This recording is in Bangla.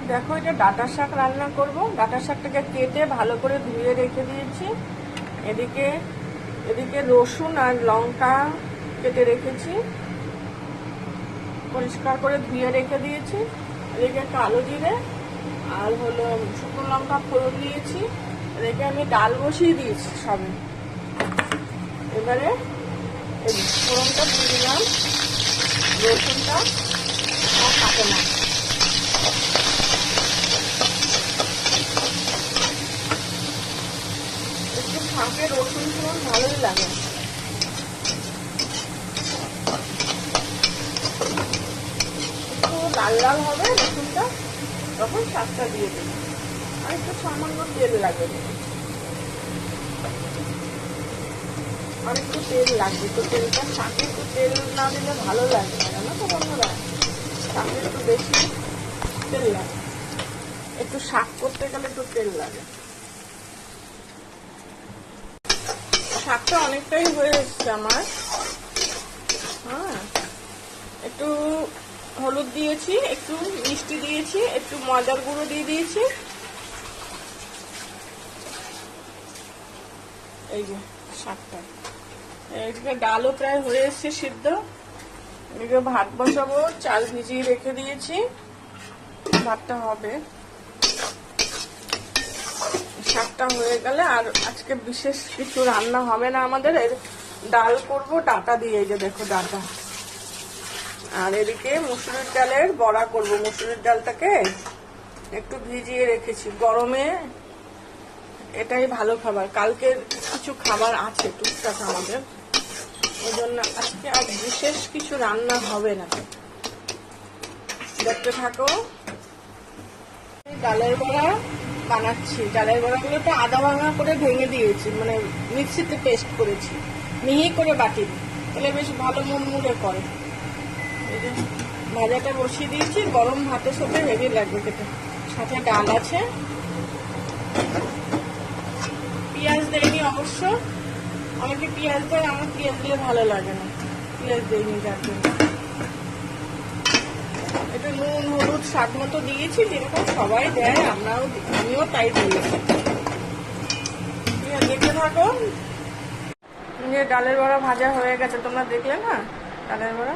দেখো এটা ডাঁটা শাক রান্না করব। ডাঁটা শাকটাকে কেটে ভালো করে ধুয়ে রেখে দিয়েছি। এদিকে এদিকে রসুন আর লঙ্কা কেটে রেখেছি, পরিষ্কার করে ধুয়ে রেখে দিয়েছি। এদিকে কালো জিরে আর হলো শুকনো লঙ্কা ফোড়ন দিয়েছি। এদিকে আমি ডাল বসিয়ে দিয়েছি সবে। এবারে এই ফোড়নটা দিয়ে দিলাম, রসুনটা আর কাটে না। একটু ফাঁকে রসুন ফোড়ন ভালোই লাগে। একটু লাল লাল হবে রসুনটা, তখন শাকটা দিয়ে দেবো। আর একটু সামান্য তেল লাগে, আর একটু তেল লাগবে। তো তেলটা শাকে একটু তেল না দিলে ভালো লাগে না, জানো তো বন্ধুরা, শাকে একটু বেশি তেল লাগে। একটু শাক করতে গেলে একটু তেল লাগে। শাকটা অনেকটাই হয়ে এসছে আমার। হ্যাঁ, একটু হলুদ দিয়েছি, একটু মিষ্টি দিয়েছি, একটু ময়দার গুঁড়ো দিয়ে দিয়েছি। এই যে শাকটা, এদিকে ডালও প্রায় হয়ে এসছে সিদ্ধ। এদিকে ভাত বসাবো, চাল ভিজিয়ে রেখে দিয়েছি, ভাতটা হবে। শাকটা হয়ে গেলে আর আজকে বিশেষ কিছু রান্না হবে না আমাদের। ডাল করব ডাঁটা দিয়ে, এই যে দেখো ডাঁটা। আর এদিকে মুসুরির ডালের বড়া করব। মুসুরির ডালটাকে একটু ভিজিয়ে রেখেছি, গরমে এটাই ভালো খাবার। কালকের কিছু খাবার আছে টুকটাক আমাদের, ওই জন্য আজকে আর বিশেষ কিছু রান্না হবে না। দেখতে থাকো। ডালের বড়া বানাচ্ছি। ডালের বড়াগুলো তো আদা ভাঙা করে ভেঙে দিয়েছি, মানে মিক্সিতে পেস্ট করেছি, মিহি করে বাটিনি, তাহলে বেশ ভালো মুড়মুড়ে করে। এই যে ভাজাটা বসিয়ে দিয়েছি, গরম ভাতের সাথে হেভি লাগবে খেতে। সাথে ডাল আছে। পেঁয়াজ দেয়নি অবশ্য, অনেকে পেঁয়াজ দেয়, আমার পেঁয়াজ দিলে ভালো লাগে না, পেঁয়াজ দেয়নি যার জন্য। একটু নুন হলুদ স্বাদ মতো দিয়েছি, যেরকম সবাই দেয় আমিও তাই দিয়েছি। দেখতে থাকো। ডালের বড়া ভাজা হয়ে গেছে, তোমরা দেখলে না ডালের বড়া?